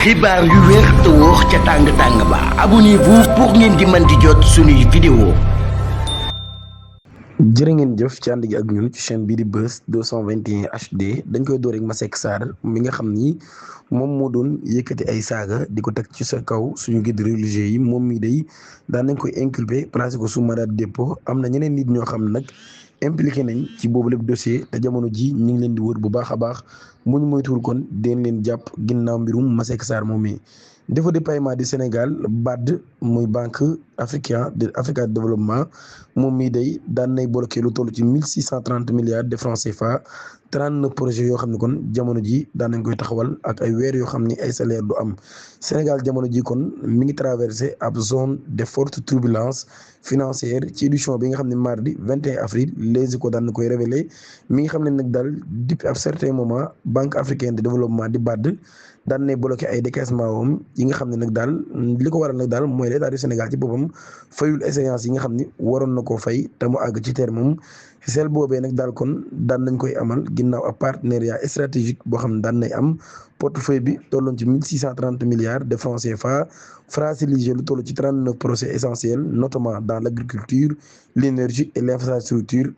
xibaar yu wér te wóor ca tàng-tàng ba abonnez-vous pour ngeen di mën di jot suñuy vidéo. jërë ngeen jëf ci ànd gi ak ñun ci chaîne bii di Buzz 221 HD dañ koy door rek Masseck Sarr mi nga xam ni moom moo doon yëkkati ay saaga di ko teg ci sa kaw suñu guide religieux yi moom mii day daan nañ koy inculpé placé ko sous mandat de dépôt am na ñeneen nit ñoo xam nag impliqué nañ ci boobu lépp dossier te jamono ji ñu ngi leen di wër bu baax a baax mu ñu moytuwul kon deen leen jàpp ginnaaw mbirum Masseck Sarr moom mi défaut de paiement du Sénégal BAD muy banque africain de Africa de développement moom mii day daan nay bloqué lu toll ci 1630 milliards de francs CFA 39 projets yoo xam ne kon jamono ji daan nañ koy taxawal ak ay weer yoo xam ni ay salaire du am Sénégal jamono ji kon mi ngi traversé ab zone de forte turbulence financière ci édition bi nga xam ne mardi 21 avril Les Échos daan na koy révélé mi nga xam ne nag daal depuis ab certain moment banque africaine de développement di BAD daan nay bloqué ay décaissement wam yi nga xam ne nag daal li ko waral nag daal mooy l'état du Sénégal ci boppam fayul échéance yi nga xam ni waroon na koo fay te mu àgg ci terme moom sel boobee nag daal kon daan nañ koy amal ginnaaw ab partenariat stratégique boo xam ne daan nay am portefeuille bi tolloon ci 1630 milliards de francs CFA fragilisé lu toll ci 39 projets essentiels notamment dans l'agriculture l'énergie et l'infrastructure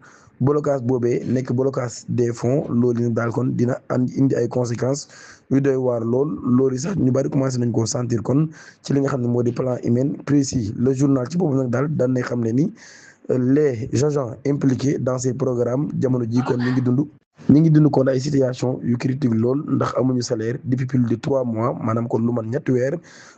blocage boobee nekk blocage des fonds loolu nag daal kon dina indi ay conséquences yu doy waar loolu sax ñu bari commencé nañ koo sentir kon ci li nga xam ne moo di plan humain précis le journal ci boobu nag daal daan nay xam ne ni les agents impliqués dans ces programmes jamono ji kon ñu ngi dund kon ay situation yu critique lool ndax amuñu salaire depuis plus de 3 mois maanaam kon lu man ñetti weer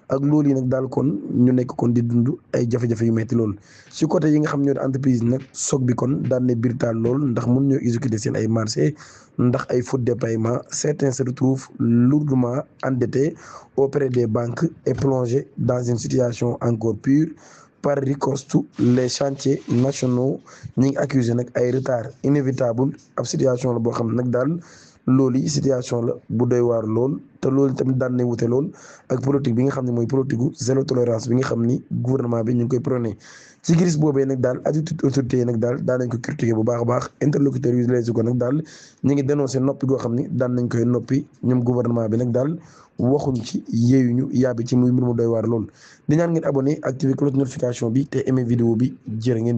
ak loolu yi nag daal kon ñu nekk kon di dund ay jafe-jafe yu metti lool ci côté yi nga xam ñoo di entreprise nag soog bi kon daan ne birtaal lool ndax mën ñoo exécuter seen ay marché ndax ay faute de paiement certains se retrouvent lourdement endettés auprès des banques et plongés dans une situation encore pire par riposte les chantiers nationaux ñi ngi accusé nag ay retard inévitable ab situation la boo xam ne nag daal loolu yi situation la bu doy waar lool te loolu tamit daan nay wute lool ak politique bi nga xam ne mooy politique gu zéro tolérance bi nga xam ni gouvernement bi ñu ngi koy prôné ci crise boobee nag daal attitude autorité yi nag daal daan nañ ko critiqué bu baax a baax interlocuteurs yu Les Échos nag daal ñu ngi dénoncé noppi goo xam ni daan nañ koy noppi ñoom gouvernement bi nag daal waxuñ ci yeeyuñu yaabi ci muy mbir mu doy waar lool di ñaan ngeen abonné activer cloche notification bi te aimé vidéo bi jërë ngeen